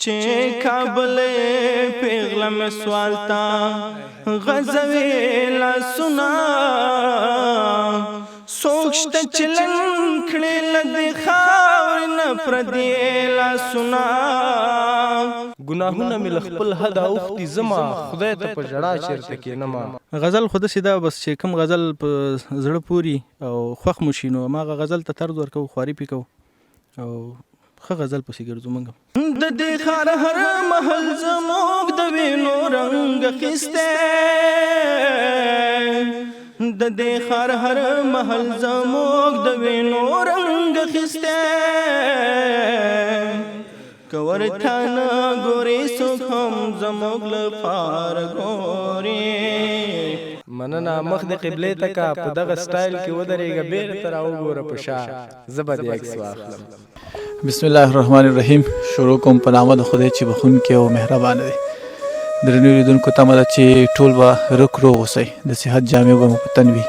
چې کابل پیغله مې سوالتا غزوي لاسونه سوچته چلن کړي لدې خاورې نه پردي لاسونه ګناهونه مې له خپل حده اوښتي زما خدای ته په ژړا چېرته کښېنمه. غزل خو داسې ده بس چې کوم غزل په زړه پوري او خوښ مو شي نو هماغه غزل ته طرز ورکوو خواري پې کوو او ښه غزل پسې ګرځو موږ د دې ښار هر محل زموږ د وینو رنګ اخیستی د دې ښار هر محل زموږ د وینو رنګ اخیستی که ورته نه ګورې څوک هم زموږ لپاره ګورې. مننه مخ د قبلې ته که په دغه سټایل کې ودرېږه بېرته راوګوره په شا زه به دې عکس واخلم. بسم الله الرحمن الرحیم. شروع کوم په نامه د خدای چې بخونکی او مهربانه دی. درنو لیدونکو تمه ده چې ټول به روغ روغ اوسئ، د صحت جامې به مو په تن وي.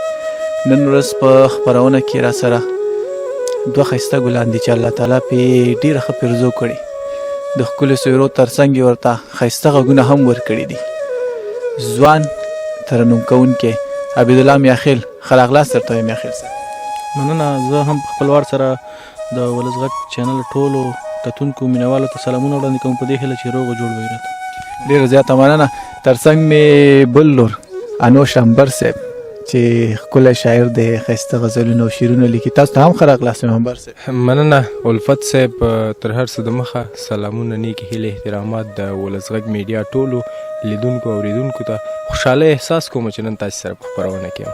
نن ورځ په خپرونه کې را سره دوه ښایسته ګلان دي چې الله تعالی پې ډېره ښه پیرزو کړي. د ښکلو څېرو تر څنګ یې ورته ښایسته غږونه هم ورکړي دي. ځوان ترنم کوونکی عبیدالله میاخیل، ښه راغلاست درته وایم میاخیل صاحب. مننه. زه هم په خپل وار سره د ولس غږ چینل ټولو کتونکو مینوالو ته سلامونه وړاندې کوم په دې هیله چې روغ جوړ وي راته. ډېره زیاته مننه. تر څنګ مې بل لور انوش امبر صاحب چې ښکلی شاعر دی، ښایسته غزلونه او شعرونه لیکي. تاسو ته هم ښه راغلاست وایم امبر صاحب. مننه الفت صاحب. تر هر څه د مخه سلامونه، نیکې هیلې، احترامات د ولس غږ میډیا ټولو لیدونکو او اوریدونکو ته. خوشحاله احساس کوم چې نن تاسو سره په خپرونه کې یم.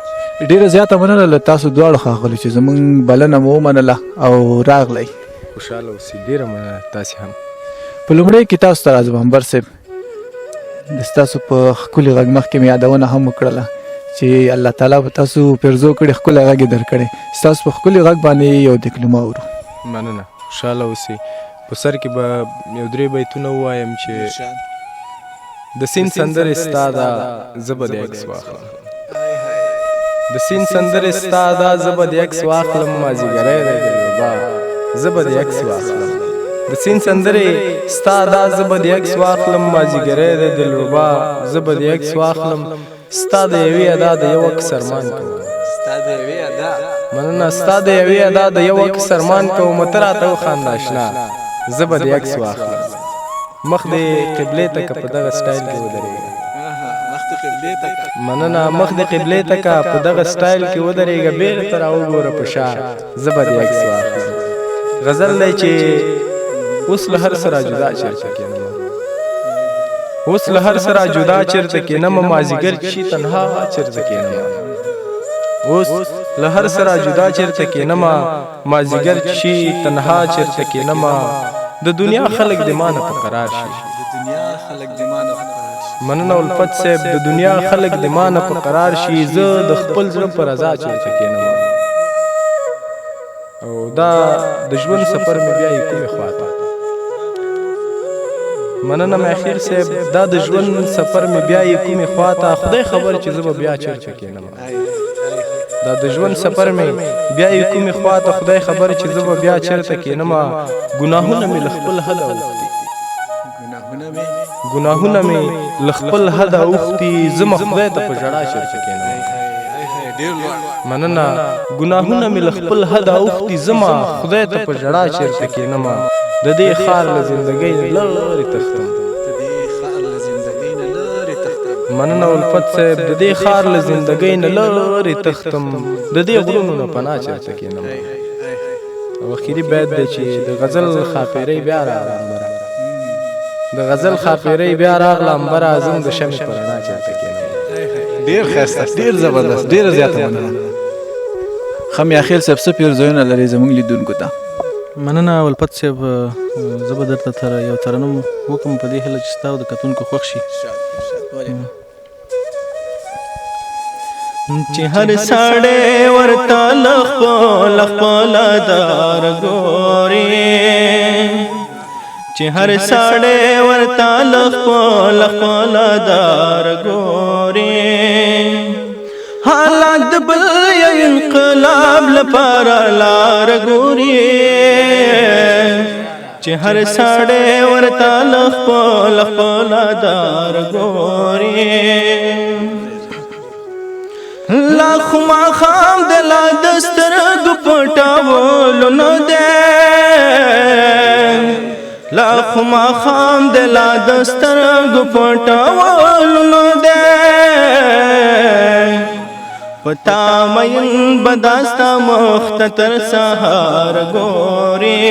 ډېره زیاته مننه له تاسو دواړو ښاغلو چې زموږ بلنه مو ومنله او راغلی. خوشحاله اوسئ. ډېره مننه تاسې هم. په لومړۍ کې تاسو ته راځم امبر صاحب، د ستاسو په ښکلي غږ مخکې مې یادونه هم وکړله چې الله تعالی به تاسو پیرزو کړي، ښکلی غږ یې درکړی. ستاسو په ښکلي غږ باندې یو دکلمه اورو. مننه. خوشحاله اوسئ. په سر کې به یو درې بیتونه ووایم چې د سیند سندرې ستا ده زه به دې عکس واخلم. د سیند سندرې ستا ده زه به دې عکس واخلم، مازدیګری دی دلربا زه به دې عکس واخلم. د سیند سندرې ستا ده زه به دې عکس واخلم، مازدیګری دی دلربا زه به دې عکس واخلم. ستا د یوې ادا د یو عکس ارمان کوم. مننه. ستا د یوې ادا د یو عکس ارمان کوم، ته راته وخانده اشنا زه به دې عکس واخلم. مخ دې قبلې ته که په دغه سټایل کې ودرېږه. مننه. مخ دې قبلې ته که په دغه سټایل کې ودرېږه بېرته راوګوره په شا زه به دې عکس واخلم. غزل دی چې اوس له هر څه را جدا چېرته کښېنمه، اوس له هر څه را جدا چېرته کښېنمه، مازدیګر شي تنها چېرته کښېنمه. اوس له هر څه را جدا چېرته کښېنمه، مازدیګر شي تنها چېرته کښېنمه. د دنیا خلک د ما نه په قرار شي. مننه الفت صاحب. د دنیا خلک د ما نه په قرار شي، زه د خپل زړه په رضا چېرته کښېنمه. او دا د ژوند سفر مې بیایي کومې خواته. مننه میاخیل صاحب. دا د ژوند سفر مې بیایي کومې خواته، خدای خبر چې زه به بیا چېرته کښېنمه. دا د ژوند سفر مې بیایي کومې خواته، خدای خبر چې زه به بیا چېرته کښېنمه. ګناهونه مې له خپل حده اوښتي، ګناهونه مې له خپل حده اوښتي، زه خدای ته په ژړا چېرته کښېنمه. مننه. ګناهونه مې له خپل حده اوښتي، زه خدای ته په ژړا چېرته کښېنمه. د دې ښار له زندګۍ نه لرې تښتم. مننه الفت صاحب. د دې ښار له زندګۍ نه لرې تښتم، د دې غرونو نه پناه چېرته کښېنمه. او اخري بیت دی چې د غزل خاپیرۍ بیا راغله امبره، د غزل خاپیرۍ بیا راغله امبره، زه د شمعې په رڼا چېرته کښېنمه. ډېر ښایسته، ډېر زبردست، ډېره زیاته مننه. ښه میاخیل صاحب څه پیرزویونه لري زموږ لیدونکو ته؟ مننه الفت صاحب. زه به درته یو ترنم وکړم په دې هیله چې ستا او د کتونکو خوښ شي. چې هر سړی ورته له خپله خپله دار ګوري، چې هر سړی ورته له خپله خپله دار ګوري، حالات د بل یو انقلاب لپاره لار ګوري، چې چې هر سړی ورته له خپل خپله دار ګوري لا خو ماښام د لا د سترګو پټولو نه دی لا خو ماښام د لا د سترګو پټولو نه دی پتا مین بداستا مخت تر سهار ګوري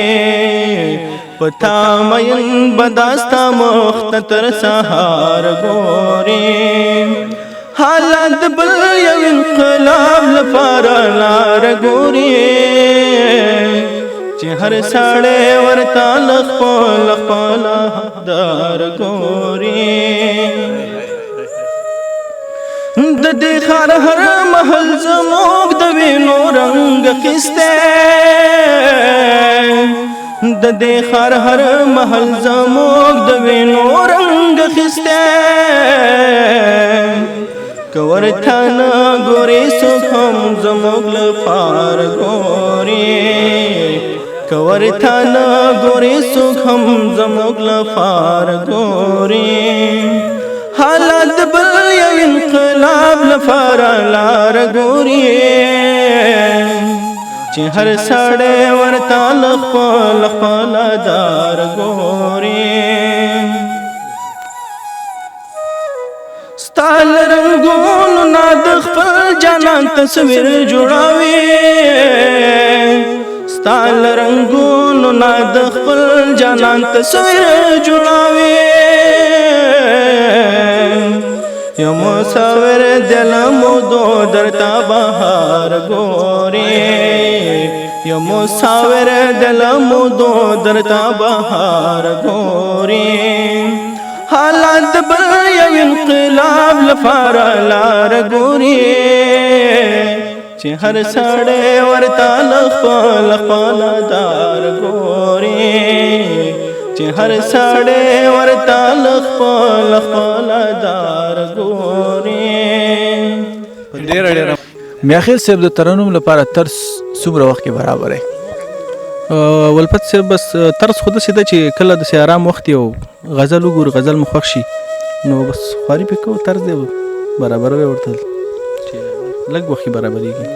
پتا مین بداستا مخت تر سهار ګوري حالات بل یو انقلاب لپاره لار ګوري چې هر سړی ورته له خپل خپله حقدار ګوري د دې ښار هر محل زموږ د وینو رنګ اخیستی د دې ښار هر محل زموږ د وینو رنګ اخیستی که ورته نه ګورې څوک هم زموږ لپاره ګوري که ورته نه ګورې څوک هم زموږ لپاره ګوري حالات بل یو انقلاب لپاره لار ګوري چې هر سړی ورته له خپل خپله دار ګوري ستا له رنګونو نه د خپل جانان تصویر جوړوي ستا له رنګونو نه د خپل جانان تصویر جوړوي یو مصور دل مودو درتا بهار ګوري یو مصور دل مودو درتا بهار ګوري حالات بل یو انقلاب لپاره لار ګوري چې هر سړی ورته له خپل خپله دار ګوري چې هر سړی ورته له خپل خپله دار ګوري میاخیل صاحب د ترنم لپاره طرز څومره وخت کې برابر دی ولفت صاحب بس طرز خو داسې ده چې کله داسې ارام وخت یو غزل وګورو غزل مو خوښ شي نو بس خواري پې کوو طرز دی برابروي ورته لږ وخت کې برابرېږي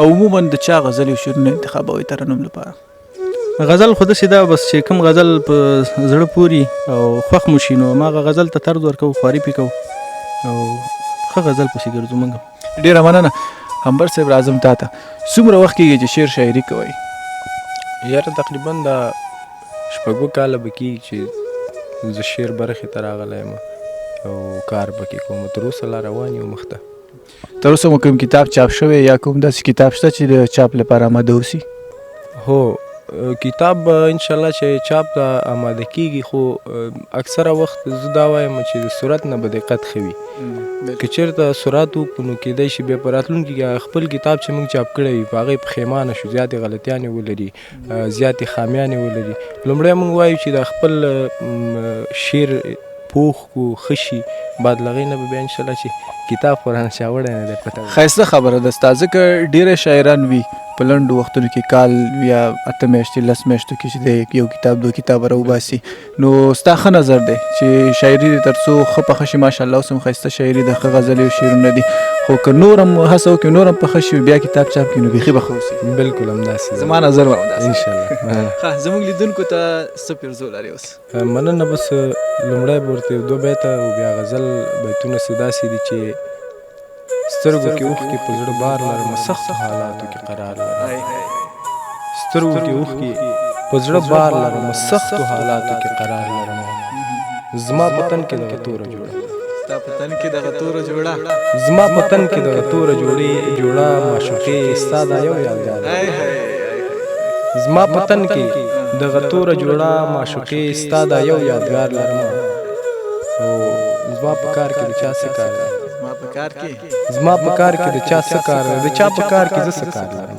او عموما د چا غزل او شعرونه انتخابوي ترنم لپاره غزل خو داسې ده بس چې کوم غزل په زړه پوري او خوښ مو شي نو هماغه غزل ته طرز ورکوو خواري پې کوو او ښه غزل پسې ګرځو موږ ډېره مننه همبر صاحب راځم تا ته څومره وخت کېږي چې شعر شاعري کوئ یاره تقریبا دا شپږو کاله به کېږي چې زه شعر برخې ته راغلی یم او کار پکې کوم تر اوسه لا روان یو مخته تر اوسه مو کوم کتاب چاپ شوی یا کوم داسې کتاب شته چې د چاپ لپاره آماده اوسي هو کتاب انشاءالله چې چاپ ته آماده کېږي خو اکثره وخت زه دا وایم چې د سرعت نه به دقت ښه وي که چېرته سرعت وکړو نو کیدای شي بیا په راتلونکي کې خپل کتاب چې موږ چاپ کړی وي په هغې پښیمانه شو زیاتې غلطیانې ولري زیاتې خامیانې ولري لومړی موږ وایو چې د خپل شعر پوخ کو ښه شي بعد له هغې نه به بیا انشاءالله چې کتاب خو رانه چا وړی نه دی پته ښایسته خبره ده ستا ځکه ډېره شاعران وي په لنډو وختونو کې کال یا 8 میاشتې 10 میاشتو کې چې دی یو کتاب 2 کتاب راوباسي نو ستا ښه نظر دی چې شاعري دې تر څو ښه پخه شي ماشاءالله اوس هم ښایسته شاعري ده ښه غزلې او شعرونه دي خو که نور هم هڅه وکړي نور هم پخه شي بیا کتاب چاپ کړي نو بیخي به ښه اوسي بلکل همداسې زما نظر به همداسې انشاءالله زموږ لیدونکو ته څه پیرزو لري اوس مننه بس لومړی به ورته 2 بیته او بیا غزل بیتونه څه داسې دي چې سترګو کې اوښکې په زړه بار لرم سختو حالاتو کې قرار لرم سترګو کې اوښکې په زړه بار لرم سختو حالاتو کې قرار لرم زما په تن کې دغه توره جوړه ستا په تن کې دغه توره جوړه زما په تن کې دغه توره جوړه معشوقې ستا دا یو یادګار زما په تن کې دغه توره جوړه معشوقې ستا دا یو یادګار لرم او زما په کار کې د چا څه کار دی زما په کار کې د چا څه کار دی د چا په کار کې زه څه کار لرم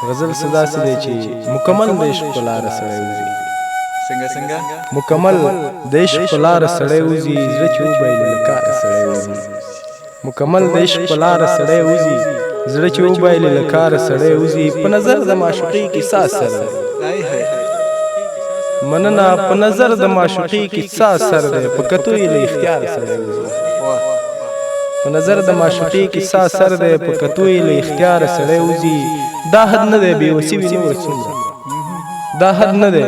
غزل څه داسې دی چې مکمل د عشق په لاره سړی وځي مکمل د عشق په لاره سړی وځي زړه چې وبایلي له کاره سړی وځي مکمل د عشق په لاره سړی وځي زړه چې وبایلي له کاره سړی وځي په نظر د معشوقۍ کې ساز سره مننه په نظر د معشوقي کې څه اثر دی په کتو یې له اختیار سړی وځي په نظر د معشوقي کې څه اثر دی په کتو یې له اختیار سړی وځي دا حد نه دی بېوسي وي نور څومره دا حد نه دی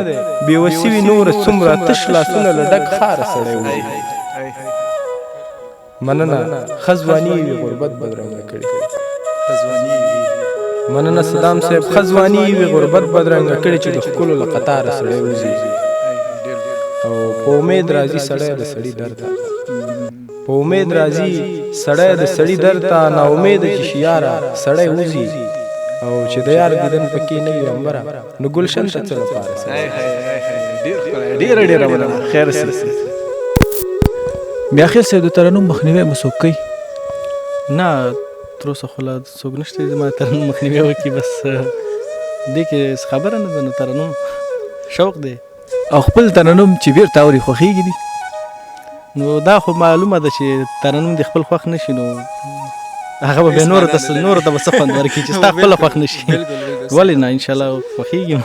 بېوسي وي نور څومره تش لاسونه له ډک خاره سړی وځي مننه ښه ځواني وي غربت بدرنګه کړي مننه صدام صاحب ښه ځواني وي غربت بدرنګه کړي چې د ښکلو له قطاره سړی وځي او په امید راځي سړی د سړي درد په امید راځي سړی د سړي درد ته نا امیده چې شي یاره سړی وځي او چې د یار دیدن پکې نه وي امبره نو ګلشن ته څه لپاره ډېره مننه خیر سي بیا خیر صاحب د ترنم مخنیوی مو څوک کوي نه تر اوسه خو لا څوک نشته چې زما ترنم مخنیوی وکړي بس دې کې خبره نه ده نو ترنم شوق دی او خپل ترنم چې بیرته اوري خوښیږي دي نو دا خو معلومه ده چې ترنم د خپل خوښ نشي نو هغه به نور ته به څه خوند ورکړي چې ستا خپله خوښ نشي ولې نه انشاءالله خوښیږي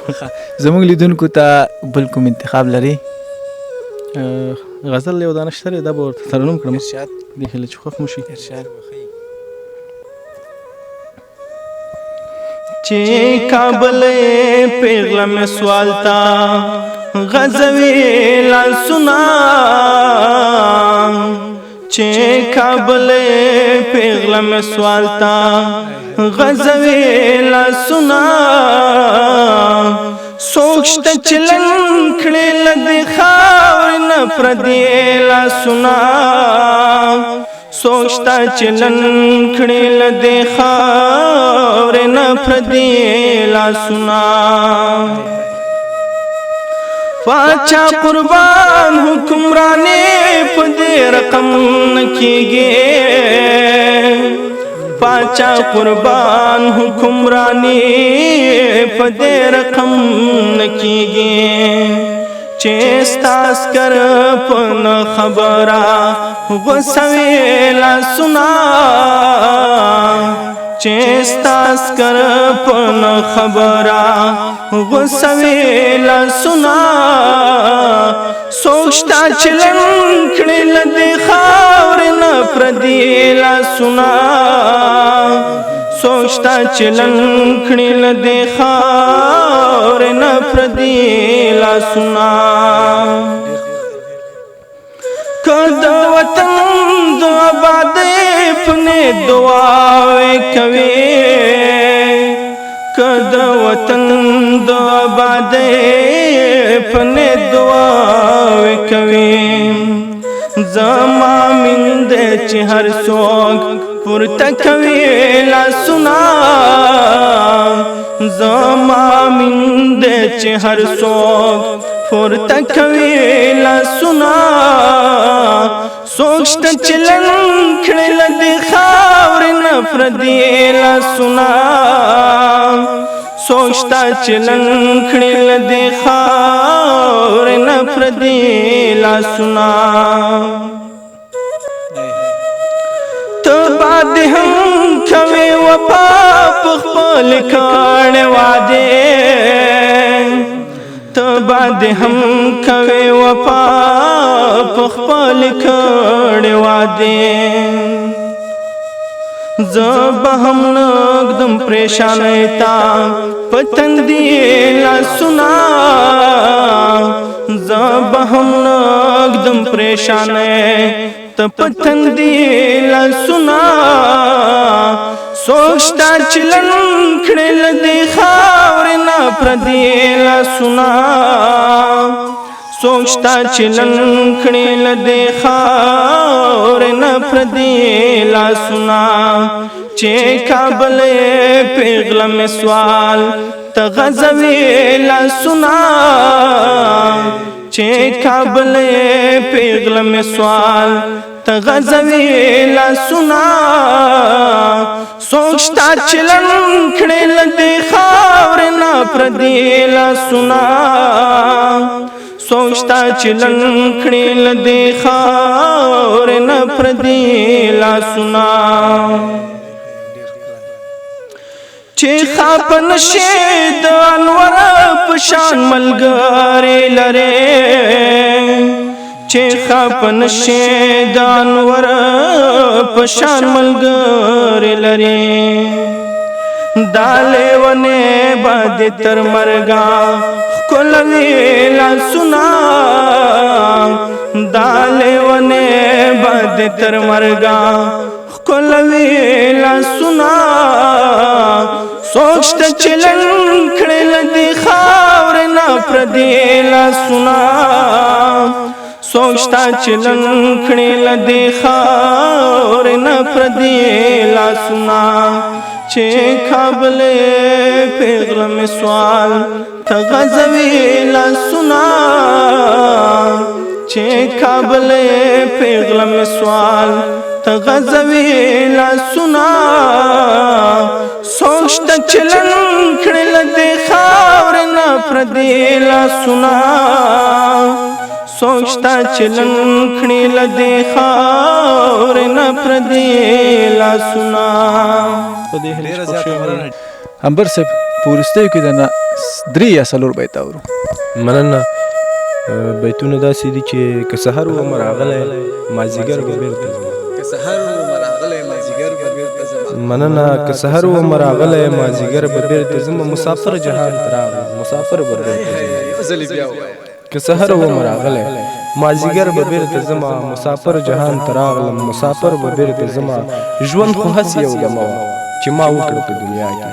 زموږ لیدونکو ته بل کوم انتخاب لري غزل یو دانه شته دا به ورته ترنم کړم دې هیله چې خوښ مو شي چې کابل پیغله مې سوال تا غزوي لاسونه چې کابل پیغله مې سوال تا غزوي لاسونه سوچت چلن کړي لدې خاور نه پردي لاسونه سوچتا چلن کړي لدې خاور نه پردي لاسونه پاچا قربان حکمرانی په دې رقم نکیږي پاچا قربان حکمرانی په دې رقم نکیږي چې ستاس کر پن خبره غوسوي لاسونه چې ستاس کر پن خبره غوسوي لاسونه سوچتا چلن کړي لدې خاور نه پردي لاسونه سوچتا چلن کړي لدې خاور نه پردي لاسونه کده وطن د آبادۍ پنې دعاوې کوي کده وطن د آبادۍ پنې دعاوې کوي زما میند چې هر څوک پورته کوي لاسونه زما میند چې هر څوک پورته کوي لاسونه سوچت چلن کړي لدې خاور نه پردي لاسونه سوچتا چلن کړي لدې خاور نه پردي لاسونه ته بعد هم کوي وفا په خپل کړه وعده ته بعد هم کوي وفا په خپل کړه وعده زب هم نقدم پریشان تا پتندی لاسنا زب هم نقدم پریشان تا پتندی لاسنا سوچتا چلن کړي لدې خاور نه پردي لاسنا سوچتا چلن کړي لدې خاور نه پردي لاسنا چې کابل پیغله مې سوال ته غزوي لاسنا چې کابل پیغله مې سوال ته غزوي لاسنا سوچتا چلن کړي لدې خاور نه پردي لاسنا سوچتا چلن کړي لدې خاور نه پردي لاسنا چې خاپ نشي د انور په شان ملګری لري چې خاپ نشي د انور په شان ملګری لري دالې ونه باد تر مرګا کولوي لا سنا دالې ونه باد تر مرګا کولوي لا سنا سوچ چلن کړل دی خاور نه پردي لا سنا سوچ چلن کړل دی خاور نه پردي لا سنا چې کابل پیغلم سوال تغزوی لا سنا چې کابل پیغلم سوال تغزوی لا سنا سوچ چلن کړل دی خاور نه پردي لا سنا سوچ چلن کړل دی خاور نه پردي لا سنا انبر صاحب په وروستیو کې د 3 یا 4 بیت اورو مننه بیتونه داسې دي چې که سحر و راغلی مازدیګر به بېرته مننه که سحر و راغلی مازدیګر به بېرته ځمه مسافر جهان ته راغلم مسافر به بېرته که سحر و راغلی مازدیګر به بېرته ځمه مسافر جهان ته راغلم مسافر به بېرته ځمه ژوند خو هسې یو دمه وه چې ما وکړه په دنیا کې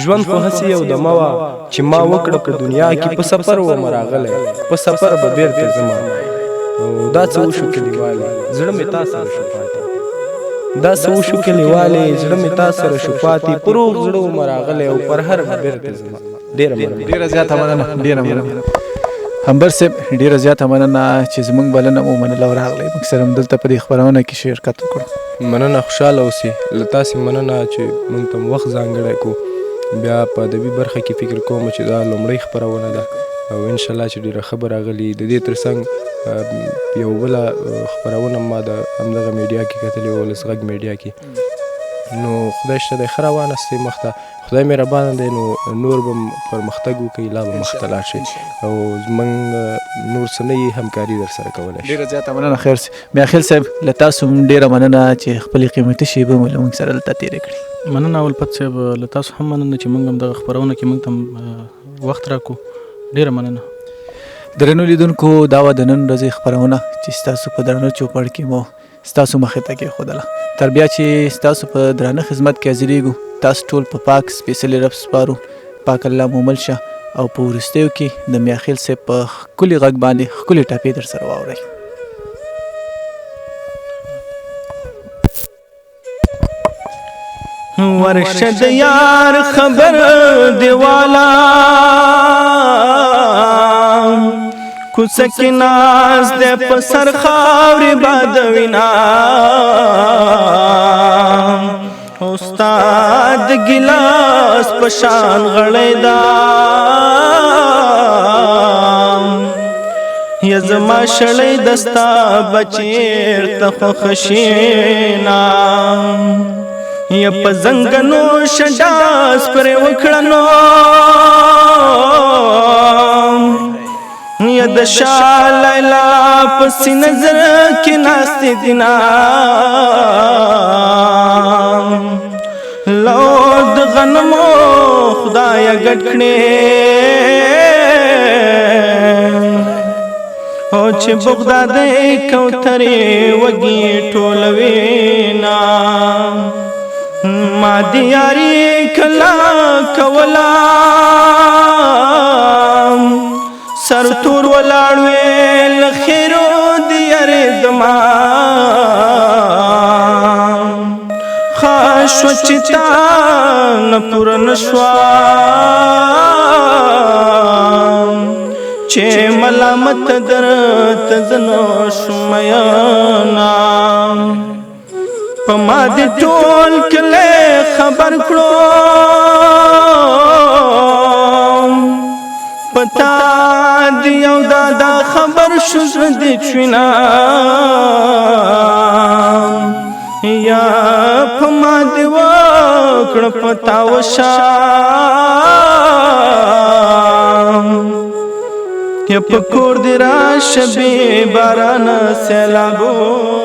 ژوند خو هسې یو دمه وه چې ما وکړه په دنیا کې په سفر وم راغلی په سفر به بېرته ځمه او دا څه وشو کلیوالې زړه مې تا سره شو پاتې دا څه وشو کلیوالې زړه مې تا سره شو پاتې په روغ زړه وم راغلی او پر هر به بېرته ځمه ډېره زیاته مننه ډېره مننه انبر صاحب ډېره زیاته مننه چې زموږ بلنه مو منله او راغلی موږ سره همدلته په دې خپرونه کې شرکت وکړو مننه خوشحاله اوسې له تاسې مننه چې موږ ته وخت ځانګړی کړو بیا په ادبي برخه کې فکر کوم چې دا لومړۍ خپرونه ده او انشاءالله چې ډېره ښه به راغلي د دې تر څنګ یو بله خپرونه ما د همدغه میډیا کې کتلې ولس غږ میډیا کې نو خدای شته دی ښه روانه ستې مخ ته خدای مهربانه دی نو نور به پرمختګ وکړي لا به مخته لاړ شي او زموږ نور څه نه یي همکاري در سره کولی شي ډېره زیاته مننه خیر سي میاخیل صاحب له تاسو هم ډېره مننه چې خپلې قیمتي شیبې مو له موږ سره دلته تېرې کړي مننه اولپت صاحب له تاسو هم مننه چې موږ هم دغه خپرونه کې موږ ته وخت راکړو ډېره مننه درنو لیدونکو دا وه د نن ورځې خپرونه چې ستاسو په درانه چوپړ کې مو ستاسو مخې ته کېښودله تر بیا چې ستاسو په درانه خدمت کې حاضرېږو تاسو ټول په پاک سپېڅلي رب سپارو پاک الله مو مل شه او په وروستیو کې د میاخیل صاحب په ښکلي غږ باندې ښکلې ټپې در سره واورئ ورشد یار خبر دیوالا کوڅه کې ناز د په سر خاورې باد وینا استاد ګلاس په شان غړی دا یا زما شړی دستا بچیر ته خوښ شینا یا په زنګنو شډاس پرې وکړنو یا د شاه لیلا پسې نظر کې ناستې دینا لو د غنمو خدایا ګډ کړې او چې بغدادۍ کوترې وږي ټولوینا ما دیاری کلا کولا سر تور ولاړ ویل خیرو دیارې دما خاش وچتا نپور نشوا چې ملامت در تزنو شمیانا پما دی ټول کله خبر کړو پتا دی او دا خبر شو زړه چوینا یا پما دی کړ پتا وشام یا پکور دی راشه بی باران سیلابو